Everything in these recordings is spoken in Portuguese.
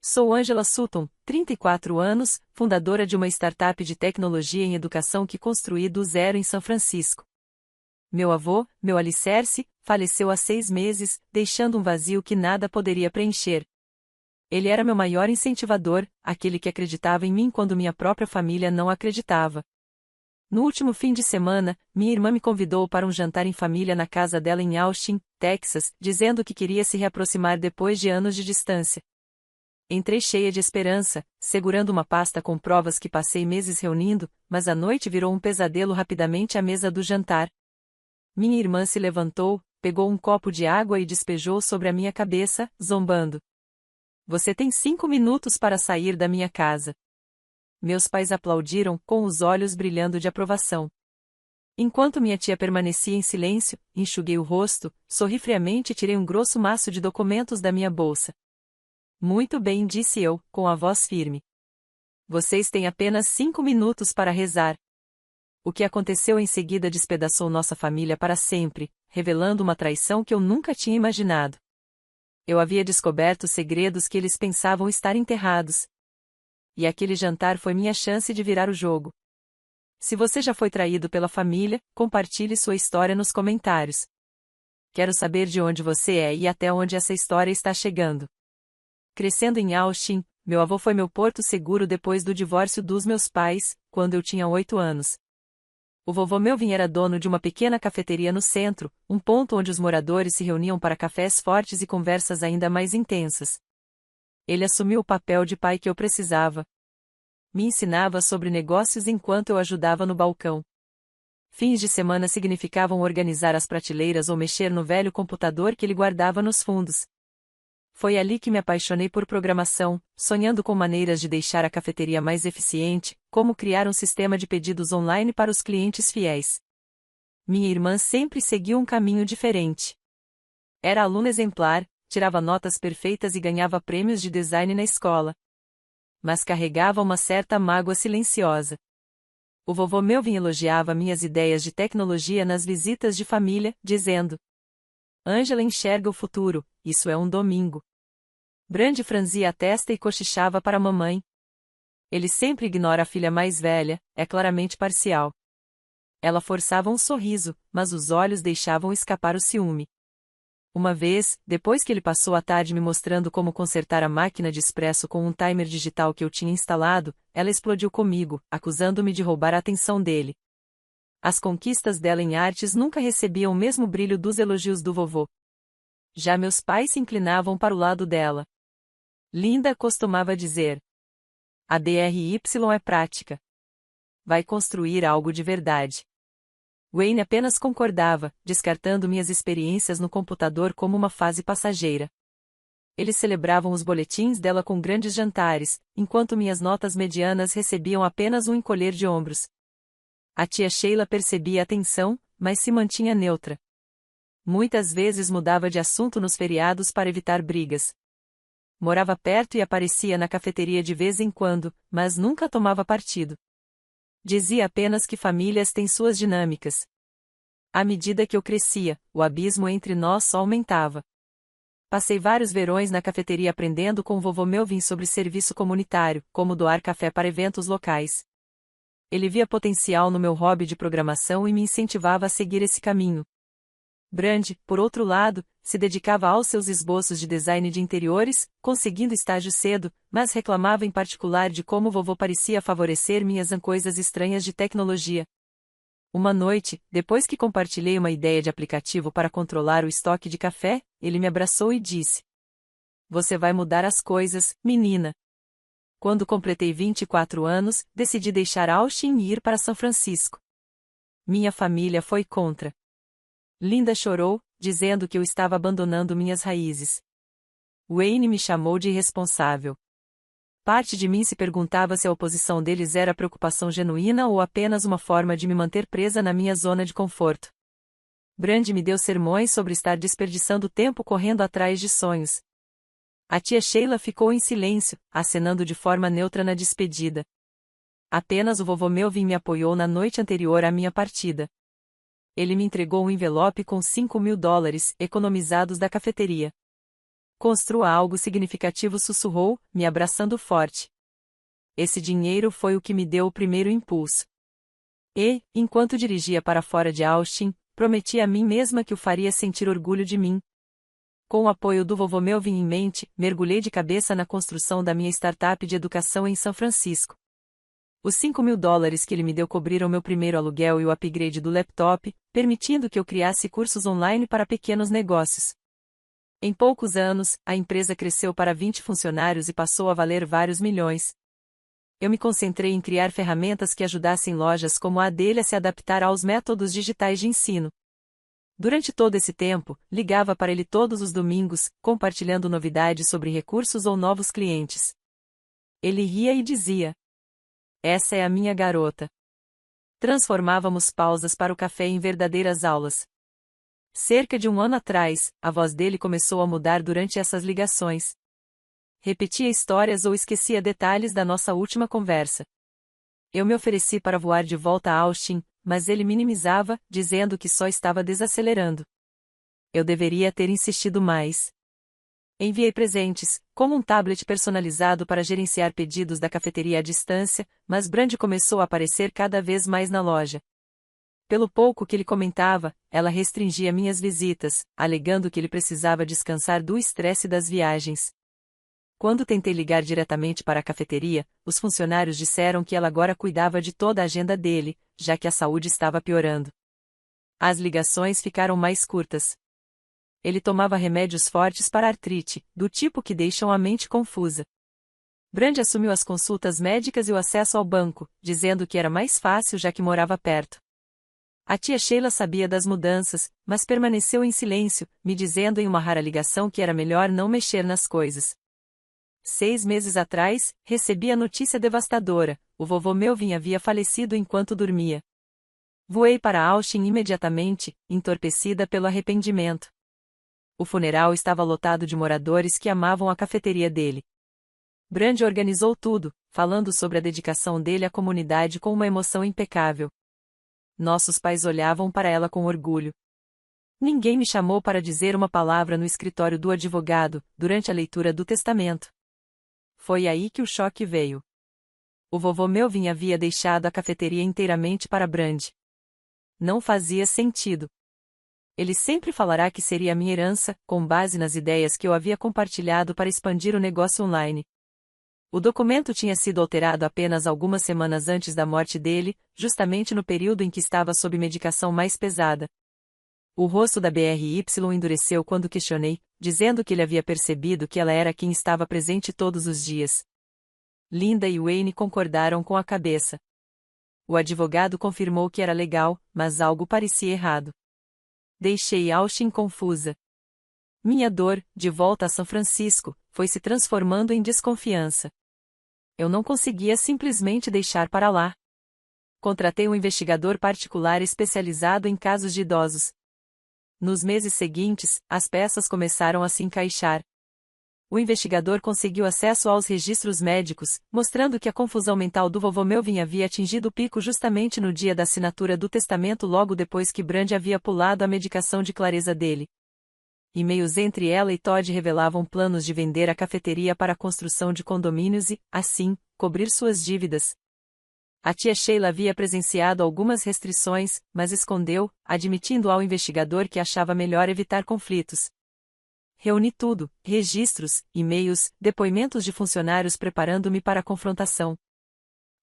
Sou Angela Sutton, 34 anos, fundadora de uma startup de tecnologia em educação que construí do zero em São Francisco. Meu avô, meu alicerce, faleceu há 6 meses, deixando um vazio que nada poderia preencher. Ele era meu maior incentivador, aquele que acreditava em mim quando minha própria família não acreditava. No último fim de semana, minha irmã me convidou para um jantar em família na casa dela em Austin, Texas, dizendo que queria se reaproximar depois de anos de distância. Entrei cheia de esperança, segurando uma pasta com provas que passei meses reunindo, mas a noite virou um pesadelo rapidamente à mesa do jantar. Minha irmã se levantou, pegou um copo de água e despejou sobre a minha cabeça, zombando. Você tem 5 minutos para sair da minha casa. Meus pais aplaudiram, com os olhos brilhando de aprovação. Enquanto minha tia permanecia em silêncio, enxuguei o rosto, sorri friamente e tirei um grosso maço de documentos da minha bolsa. Muito bem, disse eu, com a voz firme. Vocês têm apenas 5 minutos para rezar. O que aconteceu em seguida despedaçou nossa família para sempre, revelando uma traição que eu nunca tinha imaginado. Eu havia descoberto segredos que eles pensavam estar enterrados. E aquele jantar foi minha chance de virar o jogo. Se você já foi traído pela família, compartilhe sua história nos comentários. Quero saber de onde você é e até onde essa história está chegando. Crescendo em Austin, meu avô foi meu porto seguro depois do divórcio dos meus pais, quando eu tinha 8 anos. O vovô Melvin era dono de uma pequena cafeteria no centro, um ponto onde os moradores se reuniam para cafés fortes e conversas ainda mais intensas. Ele assumiu o papel de pai que eu precisava. Me ensinava sobre negócios enquanto eu ajudava no balcão. Fins de semana significavam organizar as prateleiras ou mexer no velho computador que ele guardava nos fundos. Foi ali que me apaixonei por programação, sonhando com maneiras de deixar a cafeteria mais eficiente, como criar um sistema de pedidos online para os clientes fiéis. Minha irmã sempre seguiu um caminho diferente. Era aluna exemplar, tirava notas perfeitas e ganhava prêmios de design na escola. Mas carregava uma certa mágoa silenciosa. O vovô Melvin elogiava minhas ideias de tecnologia nas visitas de família, dizendo: Angela enxerga o futuro, isso é um domingo. Brandi franzia a testa e cochichava para a mamãe. Ele sempre ignora a filha mais velha, é claramente parcial. Ela forçava um sorriso, mas os olhos deixavam escapar o ciúme. Uma vez, depois que ele passou a tarde me mostrando como consertar a máquina de expresso com um timer digital que eu tinha instalado, ela explodiu comigo, acusando-me de roubar a atenção dele. As conquistas dela em artes nunca recebiam o mesmo brilho dos elogios do vovô. Já meus pais se inclinavam para o lado dela. Linda costumava dizer: a DRY é prática. Vai construir algo de verdade. Wayne apenas concordava, descartando minhas experiências no computador como uma fase passageira. Eles celebravam os boletins dela com grandes jantares, enquanto minhas notas medianas recebiam apenas um encolher de ombros. A tia Sheila percebia a tensão, mas se mantinha neutra. Muitas vezes mudava de assunto nos feriados para evitar brigas. Morava perto e aparecia na cafeteria de vez em quando, mas nunca tomava partido. Dizia apenas que famílias têm suas dinâmicas. À medida que eu crescia, o abismo entre nós só aumentava. Passei vários verões na cafeteria aprendendo com o vovô Melvin sobre serviço comunitário, como doar café para eventos locais. Ele via potencial no meu hobby de programação e me incentivava a seguir esse caminho. Brandi, por outro lado, se dedicava aos seus esboços de design de interiores, conseguindo estágio cedo, mas reclamava em particular de como o vovô parecia favorecer minhas coisas estranhas de tecnologia. Uma noite, depois que compartilhei uma ideia de aplicativo para controlar o estoque de café, ele me abraçou e disse: Você vai mudar as coisas, menina. Quando completei 24 anos, decidi deixar Austin e ir para São Francisco. Minha família foi contra. Linda chorou, dizendo que eu estava abandonando minhas raízes. Wayne me chamou de irresponsável. Parte de mim se perguntava se a oposição deles era preocupação genuína ou apenas uma forma de me manter presa na minha zona de conforto. Brandi me deu sermões sobre estar desperdiçando tempo correndo atrás de sonhos. A tia Sheila ficou em silêncio, acenando de forma neutra na despedida. Apenas o vovô Melvin me apoiou na noite anterior à minha partida. Ele me entregou um envelope com $5.000, economizados da cafeteria. Construa algo significativo, sussurrou, me abraçando forte. Esse dinheiro foi o que me deu o primeiro impulso. E, enquanto dirigia para fora de Austin, prometi a mim mesma que o faria sentir orgulho de mim. Com o apoio do vovô Melvin em mente, mergulhei de cabeça na construção da minha startup de educação em São Francisco. Os $5.000 que ele me deu cobriram meu primeiro aluguel e o upgrade do laptop, permitindo que eu criasse cursos online para pequenos negócios. Em poucos anos, a empresa cresceu para 20 funcionários e passou a valer vários milhões. Eu me concentrei em criar ferramentas que ajudassem lojas como a dele a se adaptar aos métodos digitais de ensino. Durante todo esse tempo, ligava para ele todos os domingos, compartilhando novidades sobre recursos ou novos clientes. Ele ria e dizia: "Essa é a minha garota." Transformávamos pausas para o café em verdadeiras aulas. Cerca de um ano atrás, a voz dele começou a mudar durante essas ligações. Repetia histórias ou esquecia detalhes da nossa última conversa. Eu me ofereci para voar de volta a Austin, mas ele minimizava, dizendo que só estava desacelerando. Eu deveria ter insistido mais. Enviei presentes, como um tablet personalizado para gerenciar pedidos da cafeteria à distância, mas Brand começou a aparecer cada vez mais na loja. Pelo pouco que ele comentava, ela restringia minhas visitas, alegando que ele precisava descansar do estresse das viagens. Quando tentei ligar diretamente para a cafeteria, os funcionários disseram que ela agora cuidava de toda a agenda dele, já que a saúde estava piorando. As ligações ficaram mais curtas. Ele tomava remédios fortes para artrite, do tipo que deixam a mente confusa. Brand assumiu as consultas médicas e o acesso ao banco, dizendo que era mais fácil já que morava perto. A tia Sheila sabia das mudanças, mas permaneceu em silêncio, me dizendo em uma rara ligação que era melhor não mexer nas coisas. 6 meses atrás, recebi a notícia devastadora: o vovô Melvin havia falecido enquanto dormia. Voei para Austin imediatamente, entorpecida pelo arrependimento. O funeral estava lotado de moradores que amavam a cafeteria dele. Brand organizou tudo, falando sobre a dedicação dele à comunidade com uma emoção impecável. Nossos pais olhavam para ela com orgulho. Ninguém me chamou para dizer uma palavra no escritório do advogado, durante a leitura do testamento. Foi aí que o choque veio. O vovô Melvin havia deixado a cafeteria inteiramente para Brand. Não fazia sentido. Ele sempre falará que seria minha herança, com base nas ideias que eu havia compartilhado para expandir o negócio online. O documento tinha sido alterado apenas algumas semanas antes da morte dele, justamente no período em que estava sob medicação mais pesada. O rosto da BRY endureceu quando questionei, dizendo que ele havia percebido que ela era quem estava presente todos os dias. Linda e Wayne concordaram com a cabeça. O advogado confirmou que era legal, mas algo parecia errado. Deixei Austin confusa. Minha dor, de volta a São Francisco, foi se transformando em desconfiança. Eu não conseguia simplesmente deixar para lá. Contratei um investigador particular especializado em casos de idosos. Nos meses seguintes, as peças começaram a se encaixar. O investigador conseguiu acesso aos registros médicos, mostrando que a confusão mental do vovô Melvin havia atingido o pico justamente no dia da assinatura do testamento, logo depois que Brand havia pulado a medicação de clareza dele. E-mails entre ela e Todd revelavam planos de vender a cafeteria para a construção de condomínios e, assim, cobrir suas dívidas. A tia Sheila havia presenciado algumas restrições, mas escondeu, admitindo ao investigador que achava melhor evitar conflitos. Reuni tudo: registros, e-mails, depoimentos de funcionários, preparando-me para a confrontação.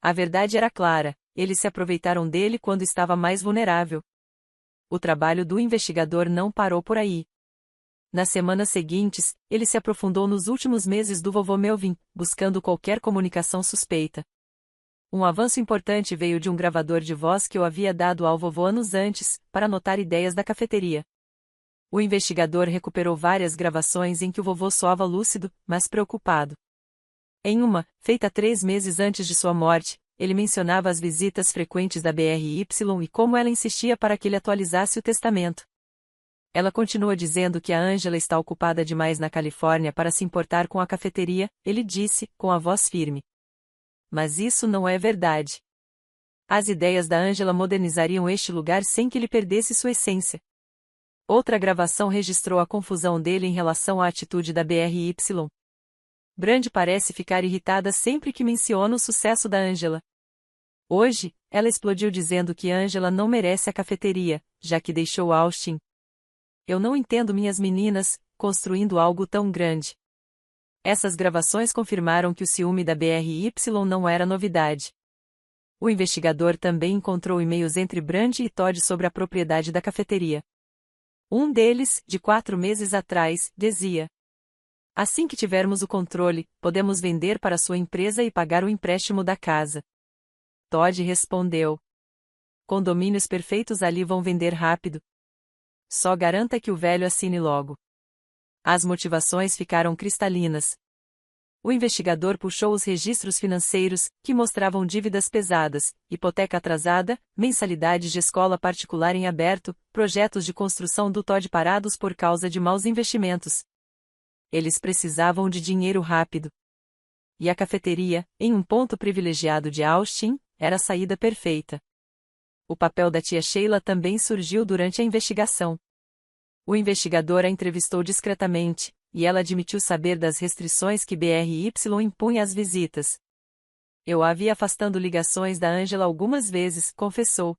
A verdade era clara: eles se aproveitaram dele quando estava mais vulnerável. O trabalho do investigador não parou por aí. Nas semanas seguintes, ele se aprofundou nos últimos meses do vovô Melvin, buscando qualquer comunicação suspeita. Um avanço importante veio de um gravador de voz que eu havia dado ao vovô anos antes, para anotar ideias da cafeteria. O investigador recuperou várias gravações em que o vovô soava lúcido, mas preocupado. Em uma, feita 3 meses antes de sua morte, ele mencionava as visitas frequentes da BRY e como ela insistia para que ele atualizasse o testamento. Ela continua dizendo que a Angela está ocupada demais na Califórnia para se importar com a cafeteria, ele disse, com a voz firme. Mas isso não é verdade. As ideias da Angela modernizariam este lugar sem que ele perdesse sua essência. Outra gravação registrou a confusão dele em relação à atitude da BRY. Brandi parece ficar irritada sempre que menciona o sucesso da Angela. Hoje, ela explodiu dizendo que Angela não merece a cafeteria, já que deixou Austin. Eu não entendo minhas meninas, construindo algo tão grande. Essas gravações confirmaram que o ciúme da BRY não era novidade. O investigador também encontrou e-mails entre Brandi e Todd sobre a propriedade da cafeteria. Um deles, de 4 meses atrás, dizia: assim que tivermos o controle, podemos vender para sua empresa e pagar o empréstimo da casa. Todd respondeu: condomínios perfeitos ali vão vender rápido. Só garanta que o velho assine logo. As motivações ficaram cristalinas. O investigador puxou os registros financeiros, que mostravam dívidas pesadas, hipoteca atrasada, mensalidades de escola particular em aberto, projetos de construção do Todd parados por causa de maus investimentos. Eles precisavam de dinheiro rápido. E a cafeteria, em um ponto privilegiado de Austin, era a saída perfeita. O papel da tia Sheila também surgiu durante a investigação. O investigador a entrevistou discretamente, e ela admitiu saber das restrições que BRY impunha às visitas. Eu a vi afastando ligações da Angela algumas vezes, confessou.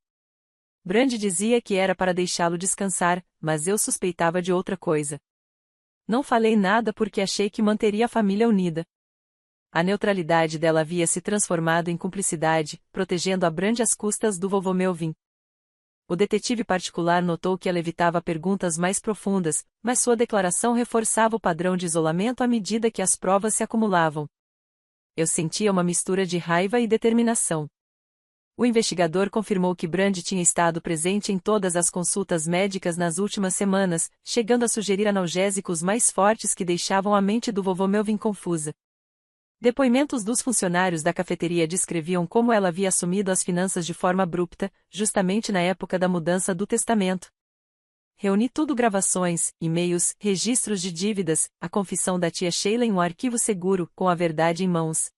Brandi dizia que era para deixá-lo descansar, mas eu suspeitava de outra coisa. Não falei nada porque achei que manteria a família unida. A neutralidade dela havia se transformado em cumplicidade, protegendo a Brandi às custas do vovô Melvin. O detetive particular notou que ela evitava perguntas mais profundas, mas sua declaração reforçava o padrão de isolamento à medida que as provas se acumulavam. Eu sentia uma mistura de raiva e determinação. O investigador confirmou que Brandi tinha estado presente em todas as consultas médicas nas últimas semanas, chegando a sugerir analgésicos mais fortes que deixavam a mente do vovô Melvin confusa. Depoimentos dos funcionários da cafeteria descreviam como ela havia assumido as finanças de forma abrupta, justamente na época da mudança do testamento. Reuni tudo: gravações, e-mails, registros de dívidas, a confissão da tia Sheila em um arquivo seguro, com a verdade em mãos.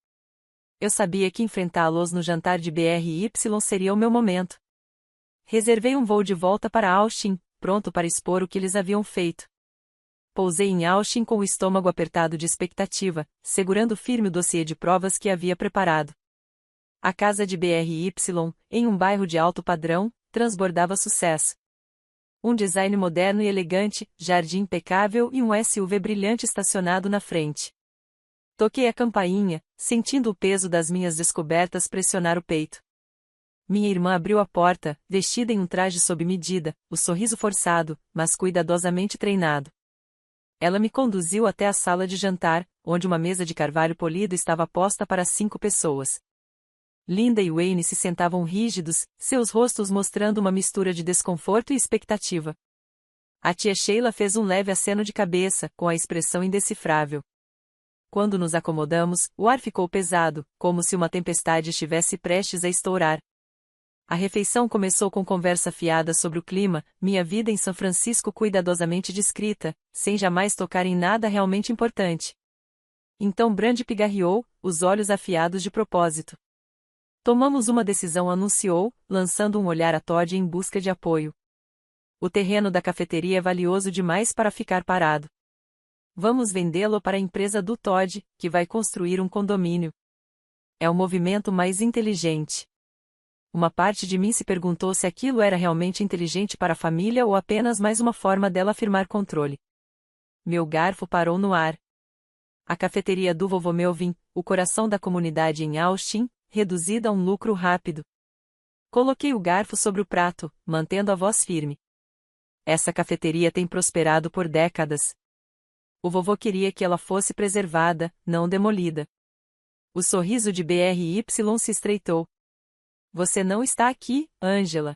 Eu sabia que enfrentá-los no jantar de BRY seria o meu momento. Reservei um voo de volta para Austin, pronto para expor o que eles haviam feito. Pousei em Austin com o estômago apertado de expectativa, segurando firme o dossiê de provas que havia preparado. A casa de BRY, em um bairro de alto padrão, transbordava sucesso. Um design moderno e elegante, jardim impecável e um SUV brilhante estacionado na frente. Toquei a campainha, sentindo o peso das minhas descobertas pressionar o peito. Minha irmã abriu a porta, vestida em um traje sob medida, o sorriso forçado, mas cuidadosamente treinado. Ela me conduziu até a sala de jantar, onde uma mesa de carvalho polido estava posta para 5 pessoas. Linda e Wayne se sentavam rígidos, seus rostos mostrando uma mistura de desconforto e expectativa. A tia Sheila fez um leve aceno de cabeça, com a expressão indecifrável. Quando nos acomodamos, o ar ficou pesado, como se uma tempestade estivesse prestes a estourar. A refeição começou com conversa fiada sobre o clima, minha vida em São Francisco cuidadosamente descrita, sem jamais tocar em nada realmente importante. Então Brandi pigarreou, os olhos afiados de propósito. Tomamos uma decisão, anunciou, lançando um olhar a Todd em busca de apoio. O terreno da cafeteria é valioso demais para ficar parado. Vamos vendê-lo para a empresa do Todd, que vai construir um condomínio. É o movimento mais inteligente. Uma parte de mim se perguntou se aquilo era realmente inteligente para a família ou apenas mais uma forma dela afirmar controle. Meu garfo parou no ar. A cafeteria do vovô Melvin, o coração da comunidade em Austin, reduzida a um lucro rápido. Coloquei o garfo sobre o prato, mantendo a voz firme. Essa cafeteria tem prosperado por décadas. O vovô queria que ela fosse preservada, não demolida. O sorriso de BRY se estreitou. Você não está aqui, Angela.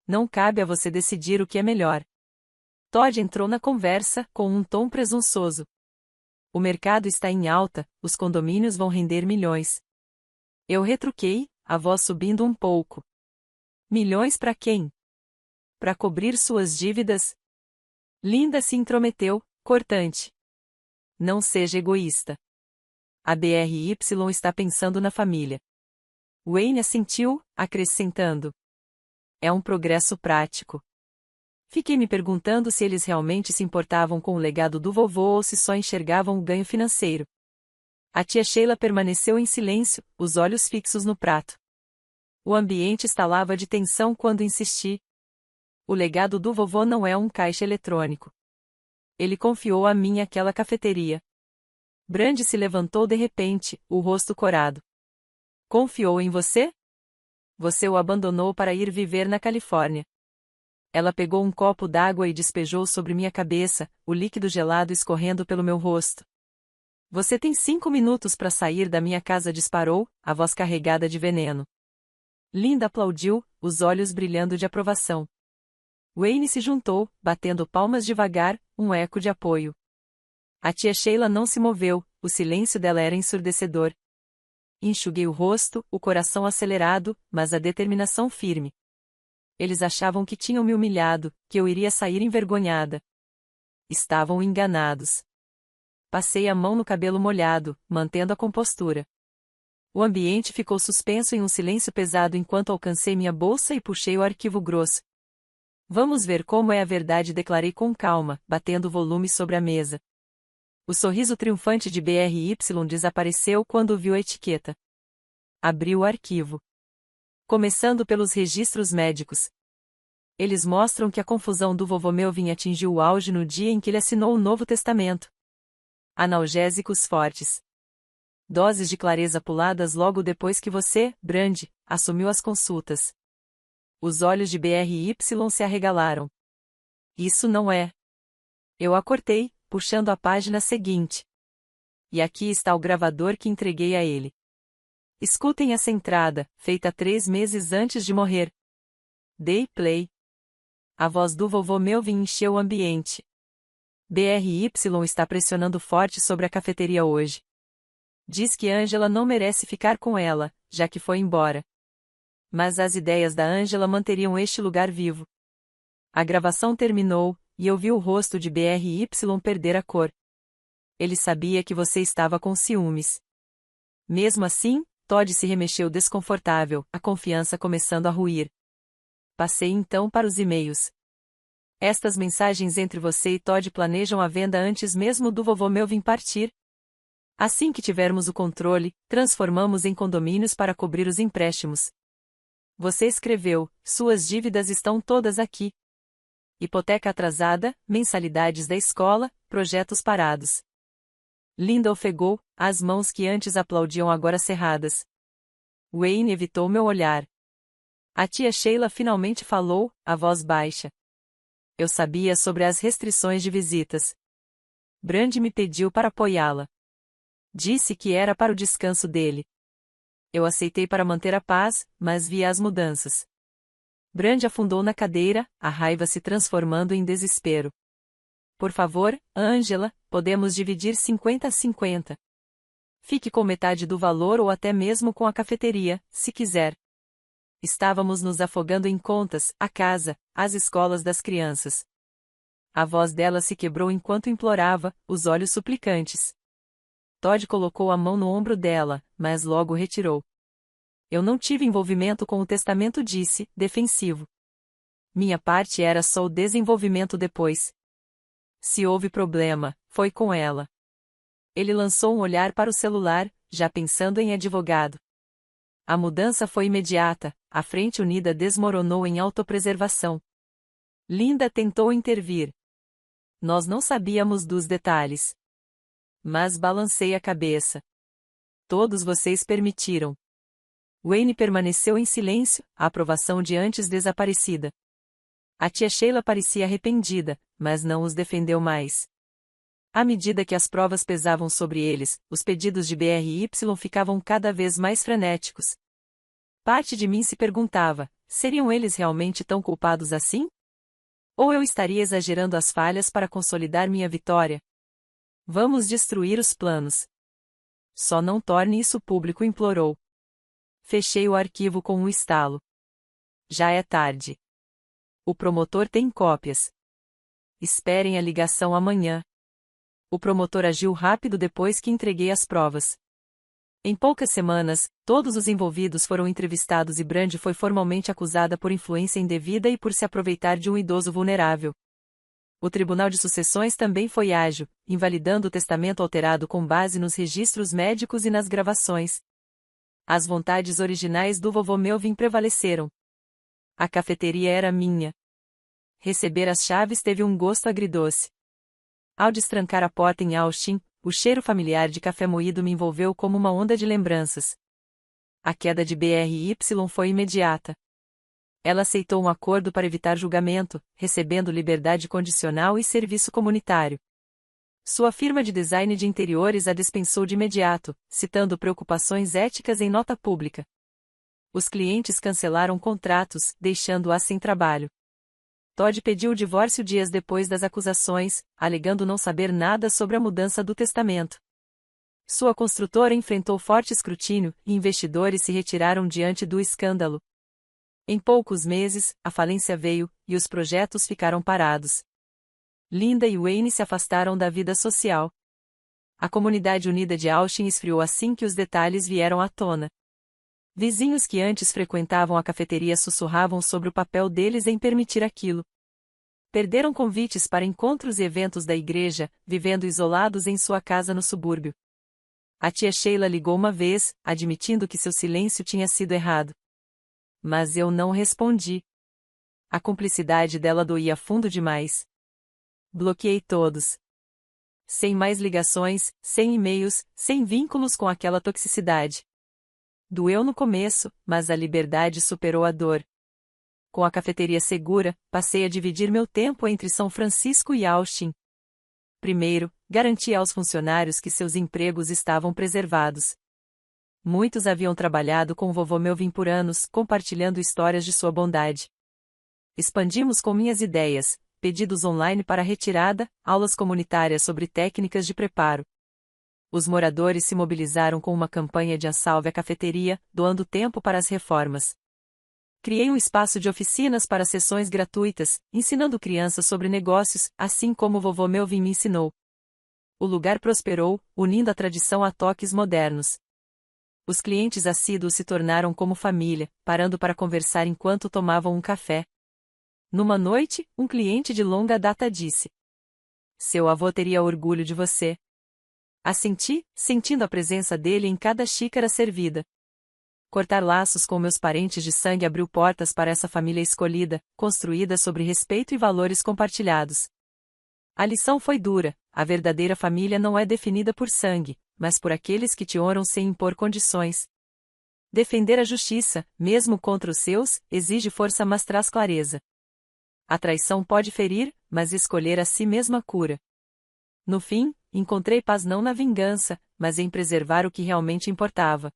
Não cabe a você decidir o que é melhor. Todd entrou na conversa, com um tom presunçoso. O mercado está em alta, os condomínios vão render milhões. Eu retruquei, a voz subindo um pouco. Milhões para quem? Para cobrir suas dívidas? Linda se intrometeu, cortante. Não seja egoísta. A BRY está pensando na família. Wayne assentiu, acrescentando. É um progresso prático. Fiquei me perguntando se eles realmente se importavam com o legado do vovô ou se só enxergavam o ganho financeiro. A tia Sheila permaneceu em silêncio, os olhos fixos no prato. O ambiente estalava de tensão quando insisti. O legado do vovô não é um caixa eletrônico. Ele confiou a mim aquela cafeteria. Brandi se levantou de repente, o rosto corado. Confiou em você? Você o abandonou para ir viver na Califórnia. Ela pegou um copo d'água e despejou sobre minha cabeça, o líquido gelado escorrendo pelo meu rosto. Você tem 5 minutos para sair da minha casa, disparou, a voz carregada de veneno. Linda aplaudiu, os olhos brilhando de aprovação. Wayne se juntou, batendo palmas devagar, um eco de apoio. A tia Sheila não se moveu, o silêncio dela era ensurdecedor. Enxuguei o rosto, o coração acelerado, mas a determinação firme. Eles achavam que tinham me humilhado, que eu iria sair envergonhada. Estavam enganados. Passei a mão no cabelo molhado, mantendo a compostura. O ambiente ficou suspenso em um silêncio pesado enquanto alcancei minha bolsa e puxei o arquivo grosso. Vamos ver como é a verdade, declarei com calma, batendo o volume sobre a mesa. O sorriso triunfante de BRY desapareceu quando viu a etiqueta. Abri o arquivo. Começando pelos registros médicos. Eles mostram que a confusão do vovô Melvin atingiu o auge no dia em que ele assinou o Novo Testamento. Analgésicos fortes. Doses de clareza puladas logo depois que você, Brandi, assumiu as consultas. Os olhos de BRY se arregalaram. Isso não é. Eu a cortei, puxando a página seguinte. E aqui está o gravador que entreguei a ele. Escutem essa entrada, feita 3 meses antes de morrer. Dei play. A voz do vovô Melvin encheu o ambiente. BRY está pressionando forte sobre a cafeteria hoje. Diz que Angela não merece ficar com ela, já que foi embora. Mas as ideias da Angela manteriam este lugar vivo. A gravação terminou, e eu vi o rosto de BRY perder a cor. Ele sabia que você estava com ciúmes. Mesmo assim, Todd se remexeu desconfortável, a confiança começando a ruir. Passei então para os e-mails. Estas mensagens entre você e Todd planejam a venda antes mesmo do vovô Melvin partir. Assim que tivermos o controle, transformamos em condomínios para cobrir os empréstimos. Você escreveu, suas dívidas estão todas aqui. Hipoteca atrasada, mensalidades da escola, projetos parados. Linda ofegou, as mãos que antes aplaudiam agora cerradas. Wayne evitou meu olhar. A tia Sheila finalmente falou, a voz baixa. Eu sabia sobre as restrições de visitas. Brandi me pediu para apoiá-la. Disse que era para o descanso dele. Eu aceitei para manter a paz, mas via as mudanças. Brandi afundou na cadeira, a raiva se transformando em desespero. Por favor, Angela, podemos dividir 50-50. Fique com metade do valor ou até mesmo com a cafeteria, se quiser. Estávamos nos afogando em contas, a casa, as escolas das crianças. A voz dela se quebrou enquanto implorava, os olhos suplicantes. Todd colocou a mão no ombro dela, mas logo retirou. Eu não tive envolvimento com o testamento, disse, defensivo. Minha parte era só o desenvolvimento depois. Se houve problema, foi com ela. Ele lançou um olhar para o celular, já pensando em advogado. A mudança foi imediata, a frente unida desmoronou em autopreservação. Linda tentou intervir. Nós não sabíamos dos detalhes. Mas balancei a cabeça. Todos vocês permitiram. Wayne permaneceu em silêncio, a aprovação de antes desaparecida. A tia Sheila parecia arrependida, mas não os defendeu mais. À medida que as provas pesavam sobre eles, os pedidos de BRY ficavam cada vez mais frenéticos. Parte de mim se perguntava, seriam eles realmente tão culpados assim? Ou eu estaria exagerando as falhas para consolidar minha vitória? Vamos destruir os planos. Só não torne isso público, implorou. Fechei o arquivo com um estalo. Já é tarde. O promotor tem cópias. Esperem a ligação amanhã. O promotor agiu rápido depois que entreguei as provas. Em poucas semanas, todos os envolvidos foram entrevistados e Brandi foi formalmente acusada por influência indevida e por se aproveitar de um idoso vulnerável. O Tribunal de Sucessões também foi ágil, invalidando o testamento alterado com base nos registros médicos e nas gravações. As vontades originais do vovô Melvin prevaleceram. A cafeteria era minha. Receber as chaves teve um gosto agridoce. Ao destrancar a porta em Austin, o cheiro familiar de café moído me envolveu como uma onda de lembranças. A queda de Bry foi imediata. Ela aceitou um acordo para evitar julgamento, recebendo liberdade condicional e serviço comunitário. Sua firma de design de interiores a dispensou de imediato, citando preocupações éticas em nota pública. Os clientes cancelaram contratos, deixando-a sem trabalho. Todd pediu o divórcio dias depois das acusações, alegando não saber nada sobre a mudança do testamento. Sua construtora enfrentou forte escrutínio, e investidores se retiraram diante do escândalo. Em poucos meses, a falência veio, e os projetos ficaram parados. Linda e Wayne se afastaram da vida social. A comunidade unida de Austin esfriou assim que os detalhes vieram à tona. Vizinhos que antes frequentavam a cafeteria sussurravam sobre o papel deles em permitir aquilo. Perderam convites para encontros e eventos da igreja, vivendo isolados em sua casa no subúrbio. A tia Sheila ligou uma vez, admitindo que seu silêncio tinha sido errado. Mas eu não respondi. A cumplicidade dela doía fundo demais. Bloqueei todos. Sem mais ligações, sem e-mails, sem vínculos com aquela toxicidade. Doeu no começo, mas a liberdade superou a dor. Com a cafeteria segura, passei a dividir meu tempo entre São Francisco e Austin. Primeiro, garanti aos funcionários que seus empregos estavam preservados. Muitos haviam trabalhado com o vovô Melvin por anos, compartilhando histórias de sua bondade. Expandimos com minhas ideias, pedidos online para retirada, aulas comunitárias sobre técnicas de preparo. Os moradores se mobilizaram com uma campanha de salve à cafeteria, doando tempo para as reformas. Criei um espaço de oficinas para sessões gratuitas, ensinando crianças sobre negócios, assim como o vovô Melvin me ensinou. O lugar prosperou, unindo a tradição a toques modernos. Os clientes assíduos se tornaram como família, parando para conversar enquanto tomavam um café. Numa noite, um cliente de longa data disse: "Seu avô teria orgulho de você." Assenti, sentindo a presença dele em cada xícara servida. Cortar laços com meus parentes de sangue abriu portas para essa família escolhida, construída sobre respeito e valores compartilhados. A lição foi dura: a verdadeira família não é definida por sangue, mas por aqueles que te honram sem impor condições. Defender a justiça, mesmo contra os seus, exige força mas traz clareza. A traição pode ferir, mas escolher a si mesma cura. No fim, encontrei paz não na vingança, mas em preservar o que realmente importava.